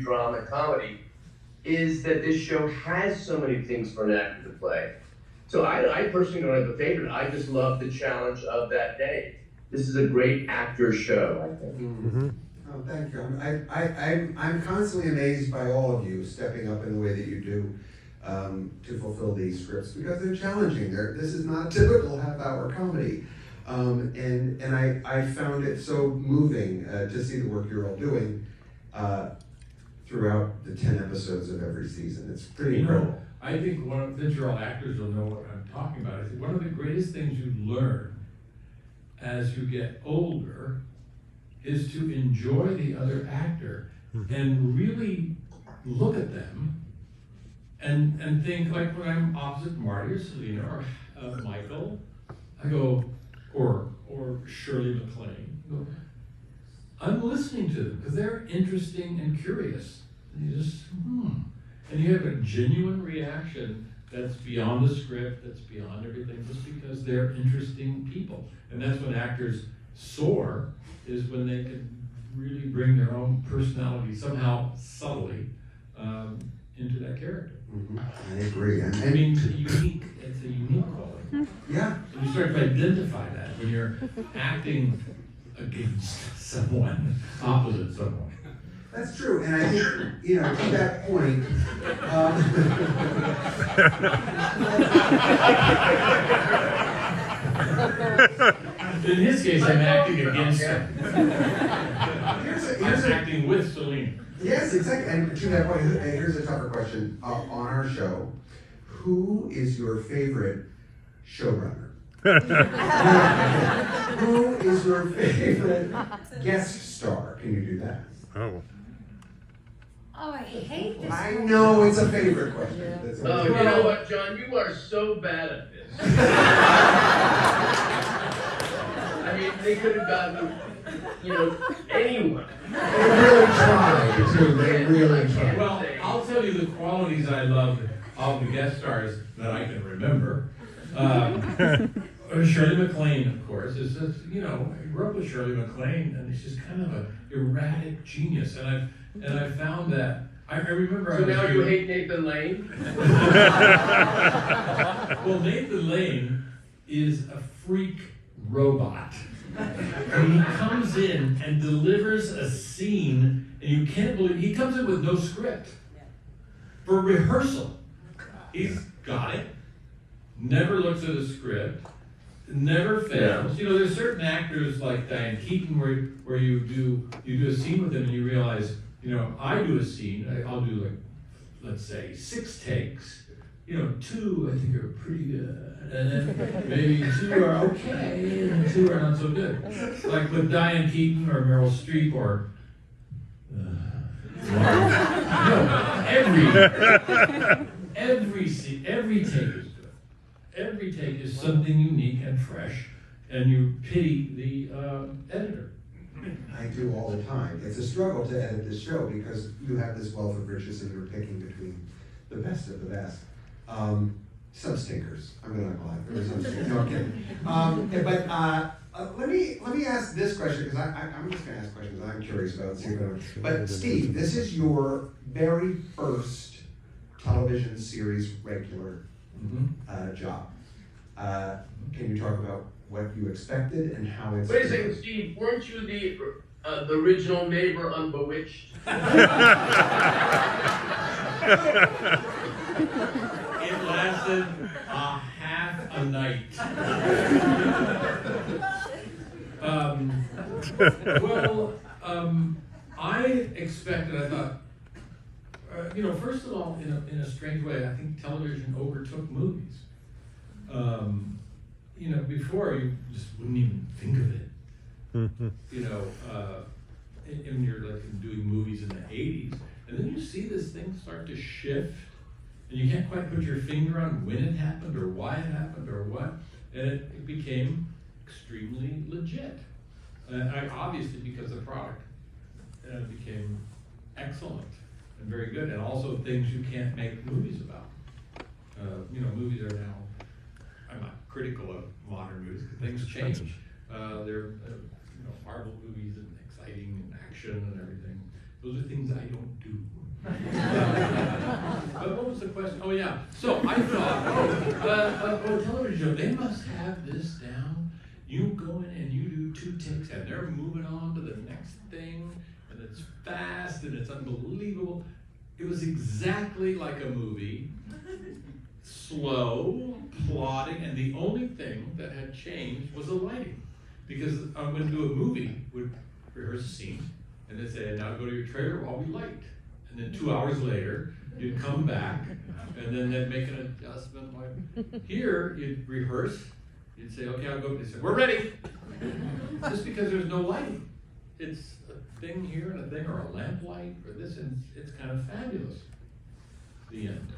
drama, comedy, is that this show has so many things for an actor to play. So I personally don't have a favorite. I just love the challenge of that day. This is a great actor show, I think. Mm-hmm. Oh, thank you. I'm constantly amazed by all of you stepping up in the way that you do to fulfill these scripts because they're challenging. This is not typical half-hour comedy. And I found it so moving to see the work you're all doing throughout the 10 episodes of every season. It's pretty incredible. I think since you're all actors, you'll know what I'm talking about. I think one of the greatest things you learn as you get older is to enjoy the other actor and really look at them and think, like when I'm opposite Marty or Selena or Michael, I go, or Shirley MacLaine, I go, I'm listening to them because they're interesting and curious. And you just, and you have a genuine reaction that's beyond the script, that's beyond everything, just because they're interesting people. And that's when actors soar, is when they can really bring their own personality somehow subtly into that character. Mm-hmm. I agree. I mean, it's a unique quality. Yeah. And you start to identify that when you're acting against someone, opposite someone. That's true, and I think, to that point, in his case, I'm acting against him. here's I'm acting with Celine. Yes, exactly, and to that point, here's a tougher question. On our show, who is your favorite showrunner? Who is your favorite guest star? Can you do that? Oh. Oh, I hate this. I know it's a favorite question. That's Oh, you know what, John? You are so bad at this. I mean, they could have gotten, anyone. They really tried, too. They really tried. Well, I'll tell you the qualities I love of the guest stars that I can remember. Shirley MacLaine, of course, is just, I grew up with Shirley MacLaine, and she's kind of an erratic genius, and I found that. I remember. So now you hate Nathan Lane? Well, Nathan Lane is a freak robot. And he comes in and delivers a scene, and you can't believe he comes in with no script. For rehearsal, he's got it. Never looks at a script. Never fails. Yeah. There's certain actors like Diane Keaton where you do a scene with them and you realize, I do a scene. I'll do like, let's say 6 takes. 2 I think are pretty good, and then maybe 2 are okay, and 2 are not so good. Like with Diane Keaton or Meryl Streep or every take is good. Every take is something unique and fresh, and you pity the editor. I do all the time. It's a struggle to edit this show because you have this wealth of riches and you're picking between the best of the best. Some stinkers. I'm not gonna lie. There were some stinkers. No, I'm kidding. Let me ask this question because I'm just gonna ask questions I'm curious about. See if but Steve, this is your very first television series regular job. Can you talk about what you expected and how it's? Wait a second, Steve. Weren't you the original neighbor on Bewitched? It lasted a half a night. I expected, I thought, first of all, in a strange way, I think television overtook movies. Before you just wouldn't even think of it. When you're like doing movies in the 80s, and then you see this thing start to shift, and you can't quite put your finger on when it happened or why it happened or what, and it became extremely legit. Obviously because the product became excellent and very good, and also things you can't make movies about. Movies are now, I'm not critical of modern movies because things change. They're Marvel movies and exciting and action and everything. Those are things I don't do. But what was the question? Oh, yeah. So I thought, a television show, they must have this down. You go in and you do 2 takes, and they're moving on to the next thing, and it's fast, and it's unbelievable. It was exactly like a movie, slow, plodding, and the only thing that had changed was the lighting. Because when we do a movie, we'd rehearse a scene, and they'd say, now go to your trailer while we light. And then 2 hours later, you'd come back, and then they'd make an adjustment. Like here, you'd rehearse, you'd say, okay, I'll go. They say, we're ready. Just because there's no lighting. It's a thing here and a thing, or a lamp light, or this, and it's kind of fabulous. The end.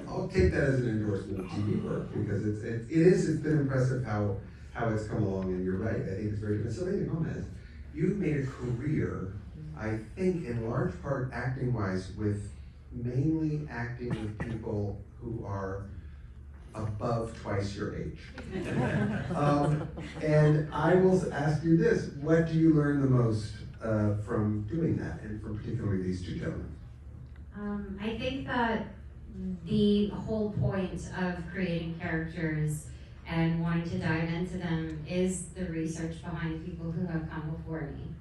I'll take that as an endorsement of TV work, because it's been impressive how it's come along, and you're right, I think it's very different. Selena Gomez, you've made a career, I think in large part acting-wise, with mainly acting with people who are above twice your age. And I will ask you this, what do you learn the most from doing that, and from particularly these 2 gentlemen? I think that the whole point of creating characters and wanting to dive into them is the research behind people who have come before me.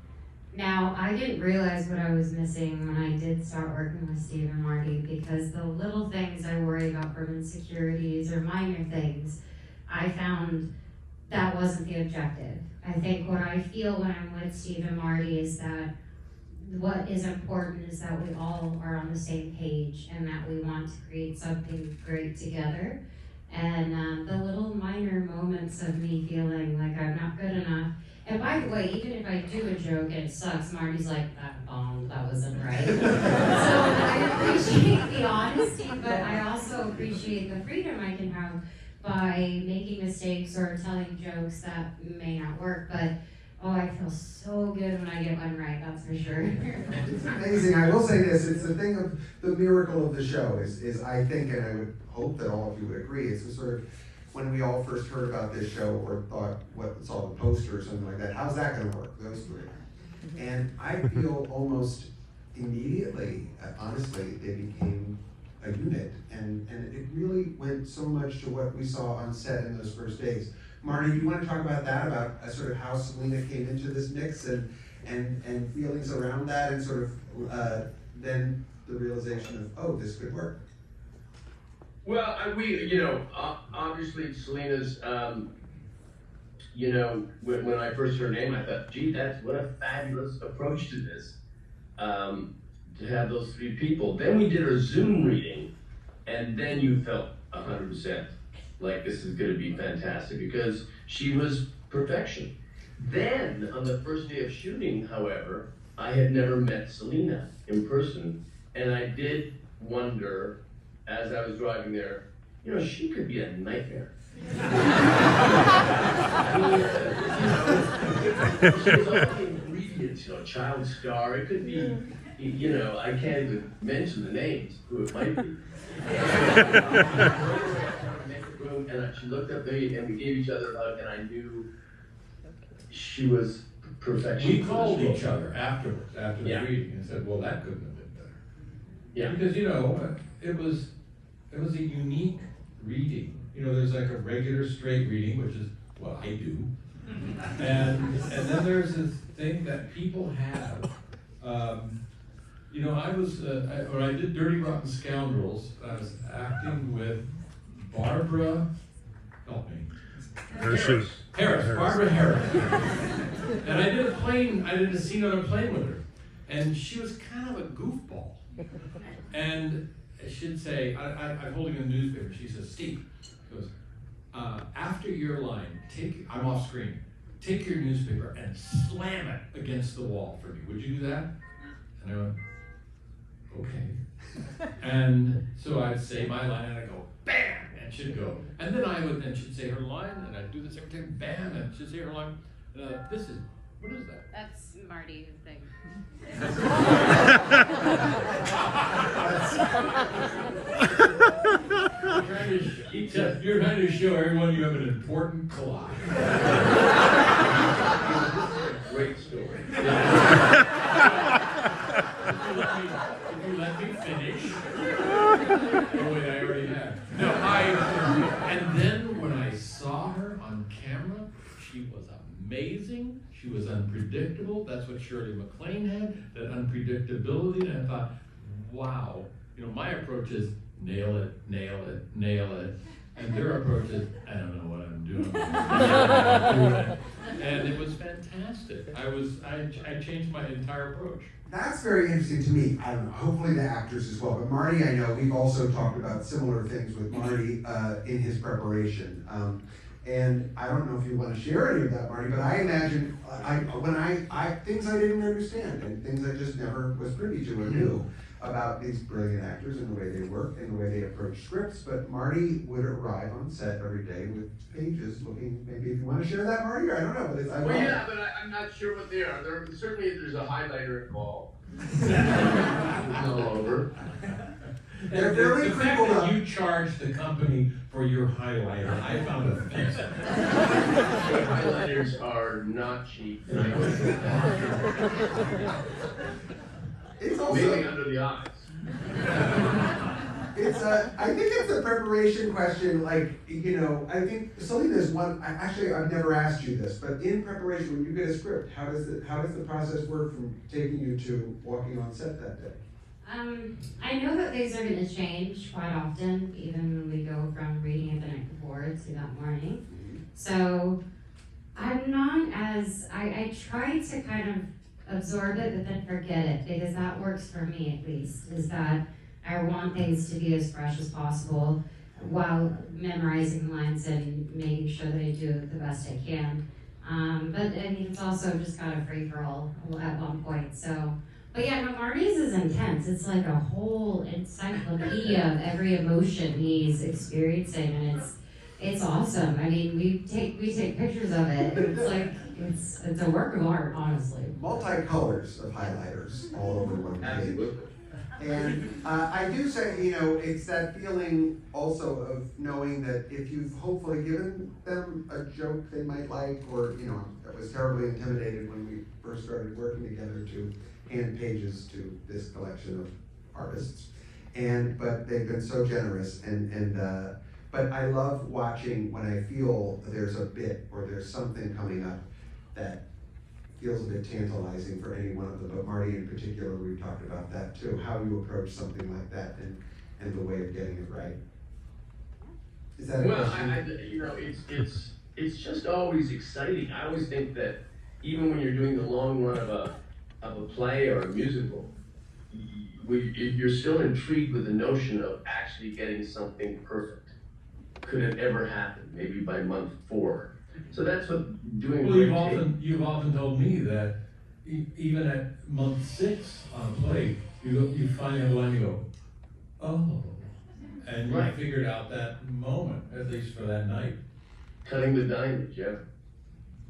Now, I didn't realize what I was missing when I did start working with Steve and Marty, because the little things I worry about from insecurities or minor things, I found that wasn't the objective. I think what I feel when I'm with Steve and Marty is that what is important is that we all are on the same page and that we want to create something great together. And the little minor moments of me feeling like I'm not good enough. And by the way, even if I do a joke and it sucks, Marty's like, that bombed, that wasn't right. So I appreciate the honesty, but I also appreciate the freedom I can have by making mistakes or telling jokes that may not work. But oh, I feel so good when I get one right, that's for sure. It's amazing. I will say this, it's the thing of the miracle of the show is I think, and I would hope that all of you would agree, it's the sort of, when we all first heard about this show or thought, saw the poster or something like that, how's that gonna work, those 3? And I feel almost immediately, honestly, they became a unit, and it really went so much to what we saw on set in those first days. Marty, do you want to talk about that, about sort of how Selena came into this mix and feelings around that, and sort of then the realization of, oh, this could work? Well, obviously Selena's, when I first heard her name, I thought, gee, what a fabulous approach to this, to have those 3 people. Then we did her Zoom reading, and then you felt 100% like this is gonna be fantastic, because she was perfection. Then, on the first day of shooting, however, I had never met Selena in person, and I did wonder, as I was driving there, she could be a nightmare. She's all the ingredients, child star, it could be, I can't even mention the names, who it might be. And she looked up at me, and we gave each other a hug, and I knew she was perfection. We called each other afterwards, after the reading, and said, well, that couldn't have been better. Yeah. Because, it was a unique reading. There's like a regular straight reading, which is what I do. And then there's this thing that people have. I did Dirty Rotten Scoundrels. I was acting with Barbara, help me. Harris, Barbara Harris. And I did a scene on a plane with her. And she was kind of a goofball. And she'd say, I'm holding a newspaper. She says, Steve, goes, after your line, I'm off screen, take your newspaper and slam it against the wall for me. Would you do that? And I went, okay. And so I'd say my line and I'd go, bam, and she'd go. And then she'd say her line, and I'd do the same thing, bam, and she'd say her line. What is that? That's Marty's thing. You're trying to show everyone you have an important collage. Great story. Yeah. she was amazing, she was unpredictable, that's what Shirley MacLaine had, that unpredictability, and I thought, wow, you know, my approach is nail it, nail it, nail it, and their approach is, I don't know what I'm doing. And it was fantastic. I changed my entire approach. That's very interesting to me. I don't know, hopefully the actors as well. But Marty, I know we've also talked about similar things with Marty in his preparation. And I don't know if you want to share any of that, Marty, but I imagine things I didn't understand and things I just never was privy to or knew about these brilliant actors and the way they work and the way they approach scripts. But Marty would arrive on set every day with pages looking, maybe if you want to share that, Marty, or I don't know, but it's, I Well, love yeah, but I'm not sure what they are. Certainly there's a highlighter involved. It's all over. They're fairly The fact crippled that up. you charge the company for your highlighter, I found offensive. Highlighters are not cheap. It's Maybe also, under the eyes. I think it's a preparation question, like, you know, I think Selena's one, actually, I've never asked you this, but in preparation, when you get a script, how does the process work from taking you to walking on set that day? I know that things are going to change quite often, even when we go from reading it the night before to that morning. So I'm not as, I try to kind of absorb it, but then forget it, because that works for me at least, is that I want things to be as fresh as possible while memorizing the lines and making sure that I do the best I can. But I mean, it's also just kind of free for all at one point, so. But yeah, no, Marty's is intense. It's like a whole encyclopedia of every emotion he's experiencing, and it's awesome. I mean, we take pictures of it. And it's like it's a work of art, honestly. Multi-colors of highlighters all over one page. Absolutely. And I do say, you know, it's that feeling also of knowing that if you've hopefully given them a joke they might like, or, you know, I was terribly intimidated when we first started working together to hand pages to this collection of artists. But they've been so generous, but I love watching when I feel there's a bit or there's something coming up that feels a bit tantalizing for any one of them, but Marty in particular, we've talked about that too, how you approach something like that and the way of getting it right. Is that a Well, question? you know, it's just always exciting. I always think that even when you're doing the long run of a play or a musical, you're still intrigued with the notion of actually getting something perfect. Could it ever happen? Maybe by month 4. So that's what doing. Well, you've often told me that even at month 6 on a play, you find a line, you go, oh, and you Right. figured out that moment, at least for that night. Cutting the diamond, yeah.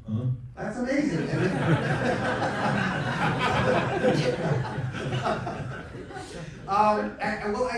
Huh? That's amazing. Well,